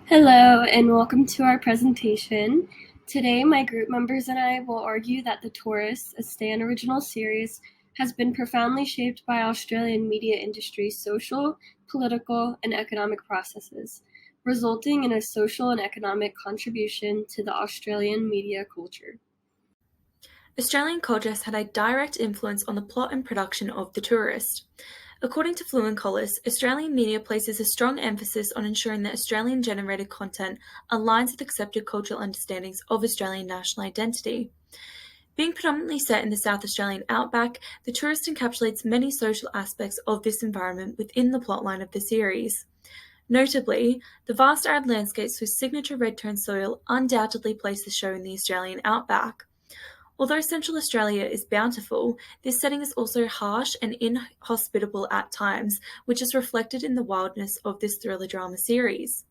Hello and welcome to our presentation. Today my group members and I will argue that The Tourist, a Stan original series, has been profoundly shaped by Australian media industry's social, political, and economic processes, resulting in a social and economic contribution to the Australian media culture. Australian culture has had a direct influence on the plot and production of The Tourist. According to Fluent Collis, Australian media places a strong emphasis on ensuring that Australian-generated content aligns with accepted cultural understandings of Australian national identity. Being predominantly set in the South Australian outback, The Tourist encapsulates many social aspects of this environment within the plotline of the series. Notably, the vast arid landscapes with signature red-toned soil undoubtedly place the show in the Australian outback. Although Central Australia is bountiful, this setting is also harsh and inhospitable at times, which is reflected in the wildness of this thriller drama series.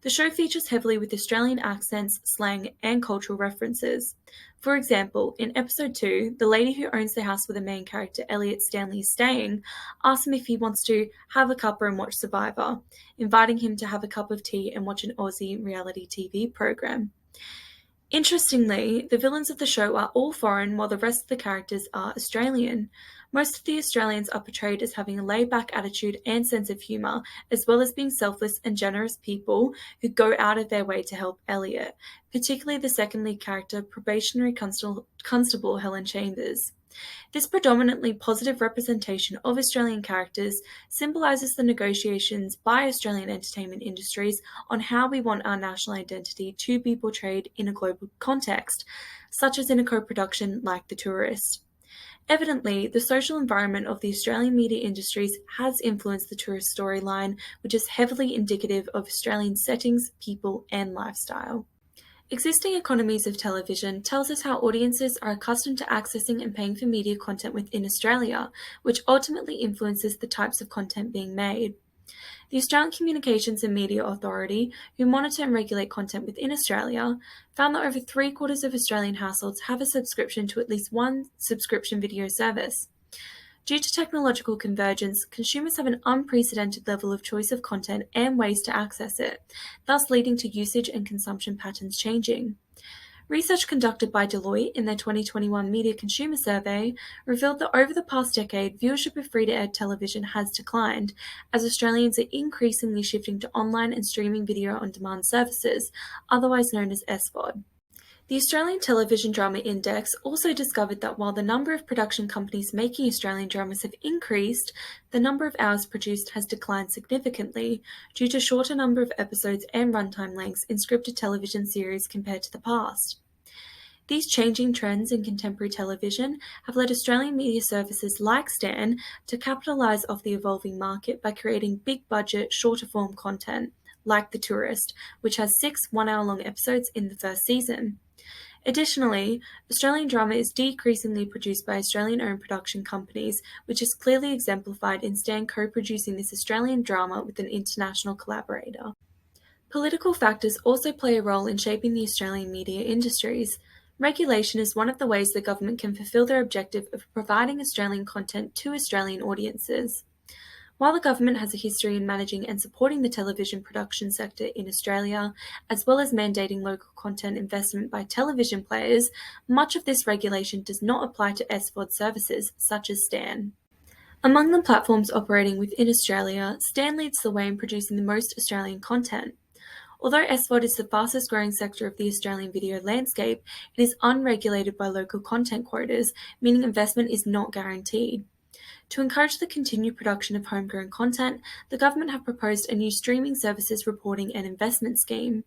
The show features heavily with Australian accents, slang, and cultural references. For example, in episode 2, the lady who owns the house where the main character Elliot Stanley is staying asks him if he wants to have a cuppa and watch Survivor, inviting him to have a cup of tea and watch an Aussie reality TV program. Interestingly, the villains of the show are all foreign while the rest of the characters are Australian. Most of the Australians are portrayed as having a laid-back attitude and sense of humour, as well as being selfless and generous people who go out of their way to help Elliot, particularly the second lead character, probationary constable Helen Chambers. This predominantly positive representation of Australian characters symbolises the negotiations by Australian entertainment industries on how we want our national identity to be portrayed in a global context, such as in a co-production like The Tourist. Evidently, the social environment of the Australian media industries has influenced the tourist storyline, which is heavily indicative of Australian settings, people, and lifestyle. Existing economies of television tells us how audiences are accustomed to accessing and paying for media content within Australia, which ultimately influences the types of content being made. The Australian Communications and Media Authority, who monitor and regulate content within Australia, found that over 3/4 of Australian households have a subscription to at least one subscription video service. Due to technological convergence, consumers have an unprecedented level of choice of content and ways to access it, thus leading to usage and consumption patterns changing. Research conducted by Deloitte in their 2021 Media Consumer Survey revealed that over the past decade, viewership of free-to-air television has declined, as Australians are increasingly shifting to online and streaming video on-demand services, otherwise known as SVOD. The Australian Television Drama Index also discovered that while the number of production companies making Australian dramas have increased, the number of hours produced has declined significantly due to shorter number of episodes and runtime lengths in scripted television series compared to the past. These changing trends in contemporary television have led Australian media services like Stan to capitalise off the evolving market by creating big-budget, shorter-form content, like The Tourist, which has 6 one-hour-long episodes in the first season. Additionally, Australian drama is decreasingly produced by Australian-owned production companies, which is clearly exemplified in Stan co-producing this Australian drama with an international collaborator. Political factors also play a role in shaping the Australian media industries. Regulation is one of the ways the government can fulfil their objective of providing Australian content to Australian audiences. While the government has a history in managing and supporting the television production sector in Australia, as well as mandating local content investment by television players, much of this regulation does not apply to SVOD services such as Stan. Among the platforms operating within Australia, Stan leads the way in producing the most Australian content. Although SVOD is the fastest growing sector of the Australian video landscape, it is unregulated by local content quotas, meaning investment is not guaranteed. To encourage the continued production of homegrown content, the government have proposed a new streaming services reporting and investment scheme.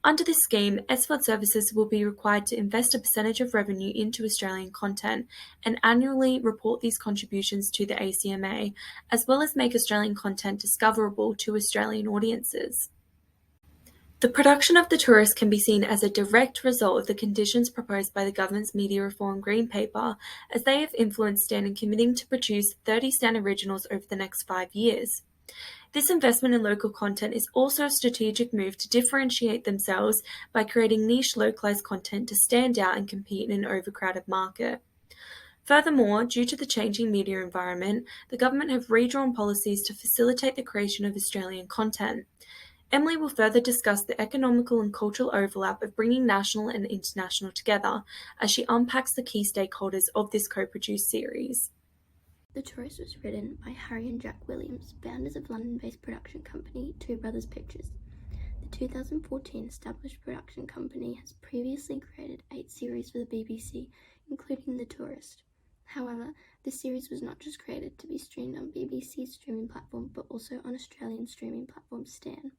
Under this scheme, SVOD services will be required to invest a percentage of revenue into Australian content and annually report these contributions to the ACMA, as well as make Australian content discoverable to Australian audiences. The production of The Tourist can be seen as a direct result of the conditions proposed by the government's Media Reform Green Paper, as they have influenced Stan in committing to produce 30 Stan originals over the next 5 years. This investment in local content is also a strategic move to differentiate themselves by creating niche localized content to stand out and compete in an overcrowded market. Furthermore, due to the changing media environment, the government have redrawn policies to facilitate the creation of Australian content. Emily will further discuss the economical and cultural overlap of bringing national and international together as she unpacks the key stakeholders of this co-produced series. The Tourist was written by Harry and Jack Williams, founders of London-based production company Two Brothers Pictures. The 2014 established production company has previously created 8 series for the BBC, including The Tourist. However, the series was not just created to be streamed on BBC's streaming platform, but also on Australian streaming platform Stan.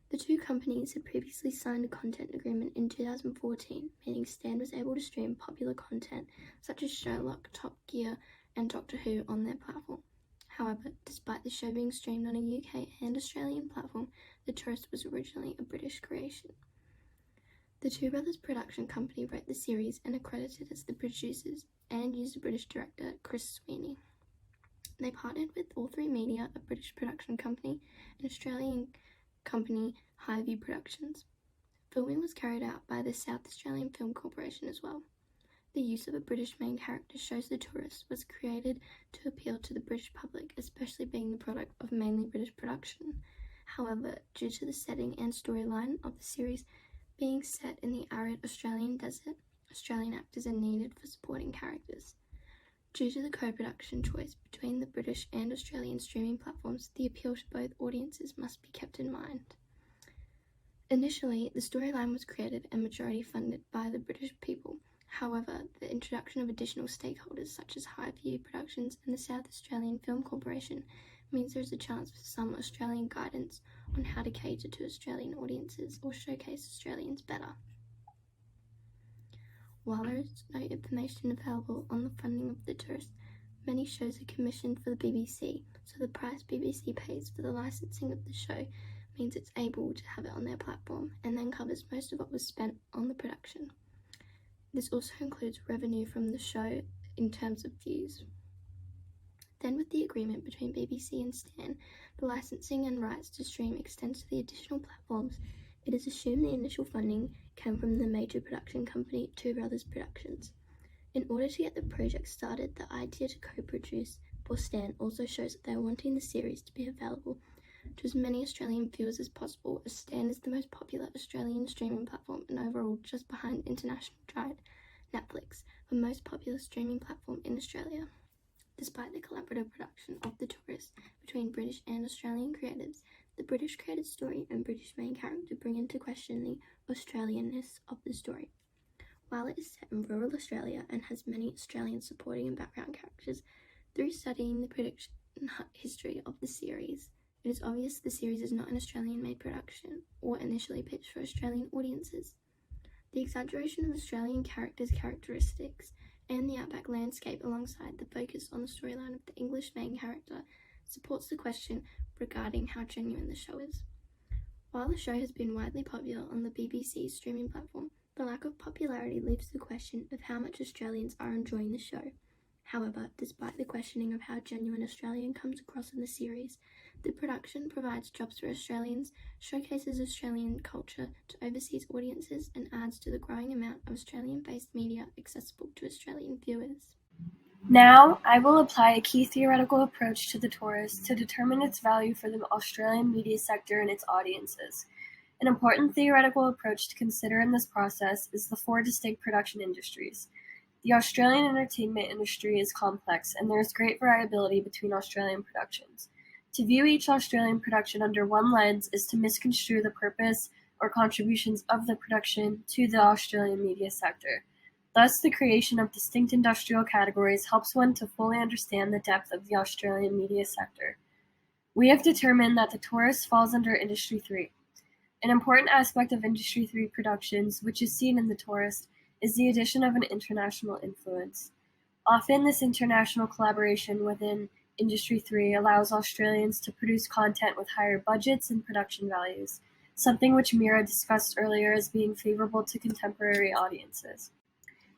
The two companies had previously signed a content agreement in 2014, meaning Stan was able to stream popular content such as Sherlock, Top Gear, and Doctor Who on their platform. However, despite the show being streamed on a UK and Australian platform, The Tourist was originally a British creation. The Two Brothers production company wrote the series and are credited as the producers and used a British director, Chris Sweeney. They partnered with All3 Media, a British production company, and Australian company Highview Productions. Filming was carried out by the South Australian Film Corporation as well. The use of a British main character shows The Tourist was created to appeal to the British public, especially being the product of mainly British production. However, due to the setting and storyline of the series being set in the arid Australian desert, Australian actors are needed for supporting characters. Due to the co-production choice between the British and Australian streaming platforms, the appeal to both audiences must be kept in mind. Initially, the storyline was created and majority funded by the British people. However, the introduction of additional stakeholders such as Highview Productions and the South Australian Film Corporation means there is a chance for some Australian guidance on how to cater to Australian audiences or showcase Australians better. While there is no information available on the funding of The Tourist, many shows are commissioned for the BBC, so the price BBC pays for the licensing of the show means it's able to have it on their platform and then covers most of what was spent on the production. This also includes revenue from the show in terms of views. Then, with the agreement between BBC and Stan, the licensing and rights to stream extends to the additional platforms. It is assumed the initial funding came from the major production company Two Brothers Productions. In order to get the project started, the idea to co-produce for Stan also shows that they are wanting the series to be available to as many Australian viewers as possible, as Stan is the most popular Australian streaming platform and overall just behind international giant Netflix, the most popular streaming platform in Australia. Despite the collaborative production of The Tourist between British and Australian creatives, the British created story and British main character bring into question the Australianness of the story. While it is set in rural Australia and has many Australian supporting and background characters, through studying the production history of the series, it is obvious the series is not an Australian-made production or initially pitched for Australian audiences. The exaggeration of Australian characters' characteristics and the outback landscape alongside the focus on the storyline of the English main character supports the question regarding how genuine the show is. While the show has been widely popular on the BBC streaming platform, the lack of popularity leaves the question of how much Australians are enjoying the show. However, despite the questioning of how genuine Australian comes across in the series, the production provides jobs for Australians, showcases Australian culture to overseas audiences, and adds to the growing amount of Australian-based media accessible to Australian viewers. Now, I will apply a key theoretical approach to The Tourist to determine its value for the Australian media sector and its audiences. An important theoretical approach to consider in this process is the 4 distinct production industries. The Australian entertainment industry is complex, and there is great variability between Australian productions. To view each Australian production under one lens is to misconstrue the purpose or contributions of the production to the Australian media sector. Thus, the creation of distinct industrial categories helps one to fully understand the depth of the Australian media sector. We have determined that The Tourist falls under Industry 3. An important aspect of Industry 3 productions, which is seen in The Tourist, is the addition of an international influence. Often, this international collaboration within Industry 3 allows Australians to produce content with higher budgets and production values, something which Mirra discussed earlier as being favorable to contemporary audiences.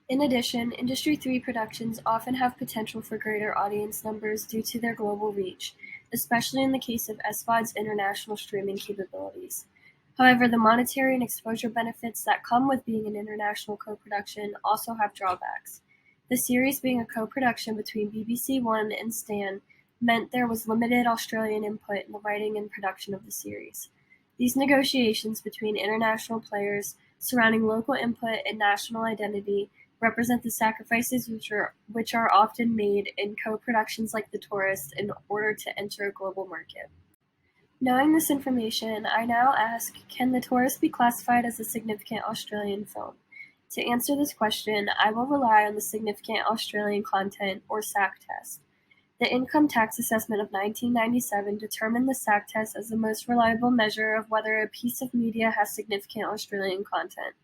In addition, Industry 3 productions often have potential for greater audience numbers due to their global reach, especially in the case of SVOD's international streaming capabilities. However, the monetary and exposure benefits that come with being an international co-production also have drawbacks. The series being a co-production between BBC One and Stan meant there was limited Australian input in the writing and production of the series. These negotiations between international players surrounding local input and national identity represent the sacrifices which are often made in co-productions like The Tourist in order to enter a global market. Knowing this information, I now ask, can The Tourist be classified as a significant Australian film? To answer this question, I will rely on the Significant Australian Content, or SAC test. The Income Tax Assessment of 1997 determined the SAC test as the most reliable measure of whether a piece of media has significant Australian content.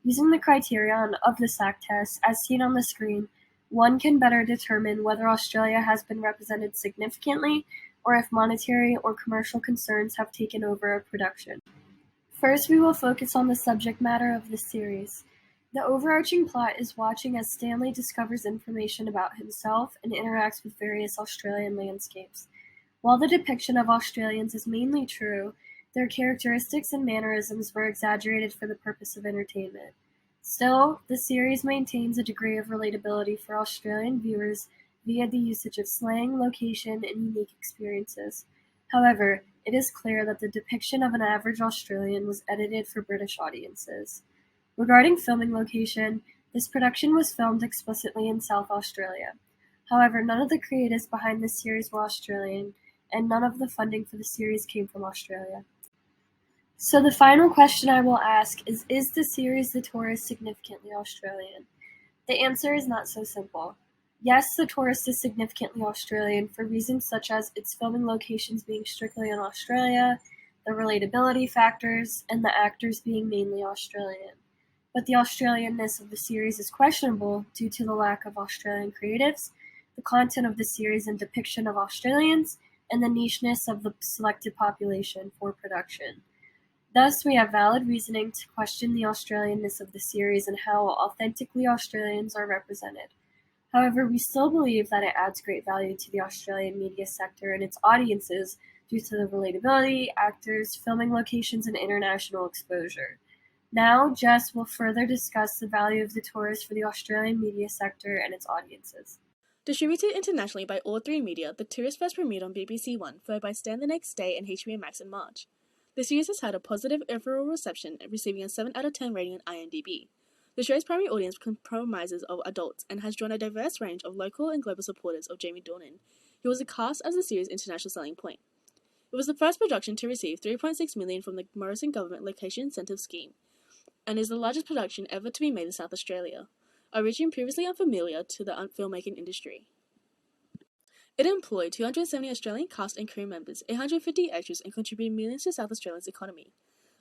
Using the criterion of the SAC test, as seen on the screen, one can better determine whether Australia has been represented significantly or if monetary or commercial concerns have taken over a production. First, we will focus on the subject matter of this series. The overarching plot is watching as Stanley discovers information about himself and interacts with various Australian landscapes. While the depiction of Australians is mainly true, their characteristics and mannerisms were exaggerated for the purpose of entertainment. Still, the series maintains a degree of relatability for Australian viewers via the usage of slang, location, and unique experiences. However, it is clear that the depiction of an average Australian was edited for British audiences. Regarding filming location, this production was filmed explicitly in South Australia. However, none of the creatives behind this series were Australian, and none of the funding for the series came from Australia. So the final question I will ask is the series The Tourist significantly Australian? The answer is not so simple. Yes, The Tourist is significantly Australian for reasons such as its filming locations being strictly in Australia, the relatability factors, and the actors being mainly Australian. But the Australianness of the series is questionable due to the lack of Australian creatives, the content of the series and depiction of Australians, and the nicheness of the selected population for production. Thus, we have valid reasoning to question the Australianness of the series and how authentically Australians are represented. However, we still believe that it adds great value to the Australian media sector and its audiences due to the relatability, actors, filming locations, and international exposure. Now, Jess will further discuss the value of The Tourist for the Australian media sector and its audiences. Distributed internationally by All 3 Media, The Tourist first premiered on BBC One, followed by Stand the Next Day and HBO Max in March. The series has had a positive overall reception, receiving a 7 out of 10 rating on IMDb. The show's primary audience comprises of adults and has drawn a diverse range of local and global supporters of Jamie Dornan, who was cast as the series' international selling point. It was the first production to receive $3.6 million from the Morrison Government Location Incentive Scheme, and is the largest production ever to be made in South Australia, a region previously unfamiliar to the filmmaking industry. It employed 270 Australian cast and crew members, 850 extras, and contributed millions to South Australia's economy,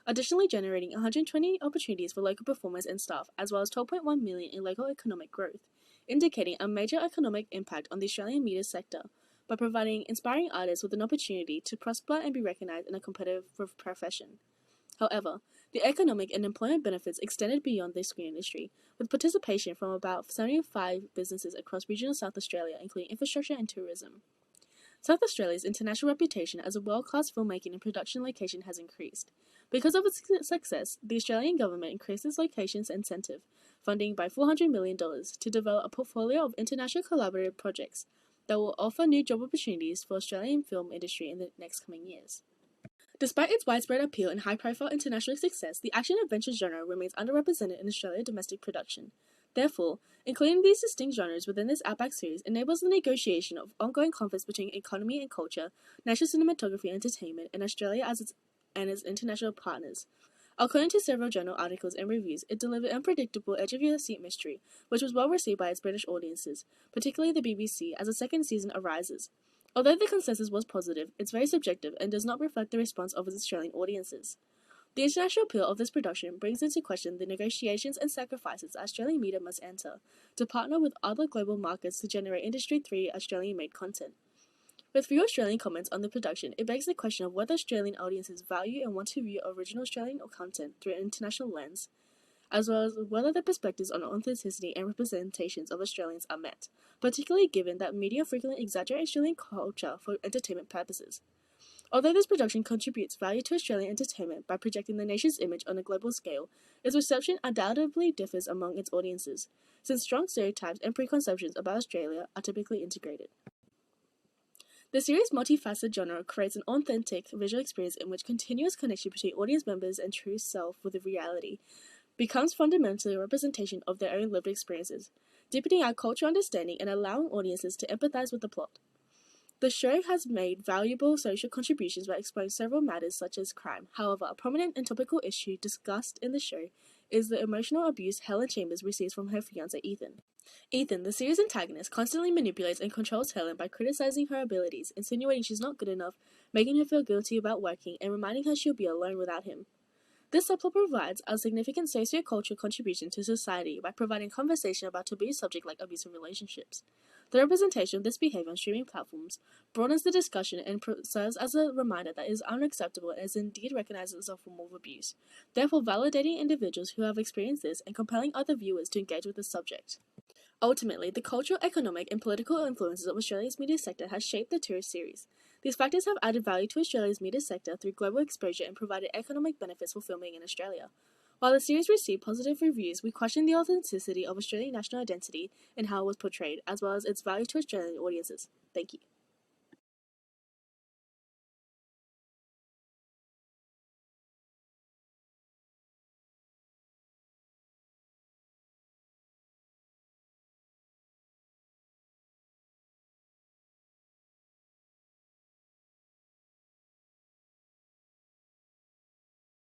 additionally generating 120 opportunities for local performers and staff, as well as $12.1 million in local economic growth, indicating a major economic impact on the Australian media sector by providing inspiring artists with an opportunity to prosper and be recognised in a competitive profession. However, the economic and employment benefits extended beyond the screen industry, with participation from about 75 businesses across regional South Australia, including infrastructure and tourism. South Australia's international reputation as a world-class filmmaking and production location has increased. Because of its success, the Australian government increased its locations incentive funding by $400 million to develop a portfolio of international collaborative projects that will offer new job opportunities for Australian film industry in the next coming years. Despite its widespread appeal and high-profile international success, the action-adventure genre remains underrepresented in Australian domestic production. Therefore, including these distinct genres within this Outback series enables the negotiation of ongoing conflicts between economy and culture, national cinematography and entertainment, and Australia as its international partners. According to several journal articles and reviews, it delivered unpredictable, edge-of-your-seat mystery, which was well received by its British audiences, particularly the BBC, as a second season arises. Although the consensus was positive, it's very subjective and does not reflect the response of its Australian audiences. The international appeal of this production brings into question the negotiations and sacrifices Australian media must enter to partner with other global markets to generate Industry 3 Australian-made content. With few Australian comments on the production, it begs the question of whether Australian audiences value and want to view original Australian content through an international lens, as well as whether the perspectives on authenticity and representations of Australians are met, particularly given that media frequently exaggerate Australian culture for entertainment purposes. Although this production contributes value to Australian entertainment by projecting the nation's image on a global scale, its reception undoubtedly differs among its audiences, since strong stereotypes and preconceptions about Australia are typically integrated. The series' multifaceted genre creates an authentic visual experience in which continuous connection between audience members and true self with the reality becomes fundamentally a representation of their own lived experiences, deepening our cultural understanding and allowing audiences to empathize with the plot. The show has made valuable social contributions by exploring several matters such as crime. However, a prominent and topical issue discussed in the show is the emotional abuse Helen Chambers receives from her fiancé Ethan. Ethan, the series' antagonist, constantly manipulates and controls Helen by criticizing her abilities, insinuating she's not good enough, making her feel guilty about working, and reminding her she'll be alone without him. This subplot provides a significant socio-cultural contribution to society by providing conversation about taboo subjects like abusive relationships. The representation of this behavior on streaming platforms broadens the discussion and serves as a reminder that it is unacceptable and is indeed recognized as a form of abuse, therefore validating individuals who have experienced this and compelling other viewers to engage with the subject. Ultimately, the cultural, economic, and political influences of Australia's media sector has shaped the tourist series. These factors have added value to Australia's media sector through global exposure and provided economic benefits for filming in Australia. While the series received positive reviews, we question the authenticity of Australian national identity and how it was portrayed, as well as its value to Australian audiences. Thank you.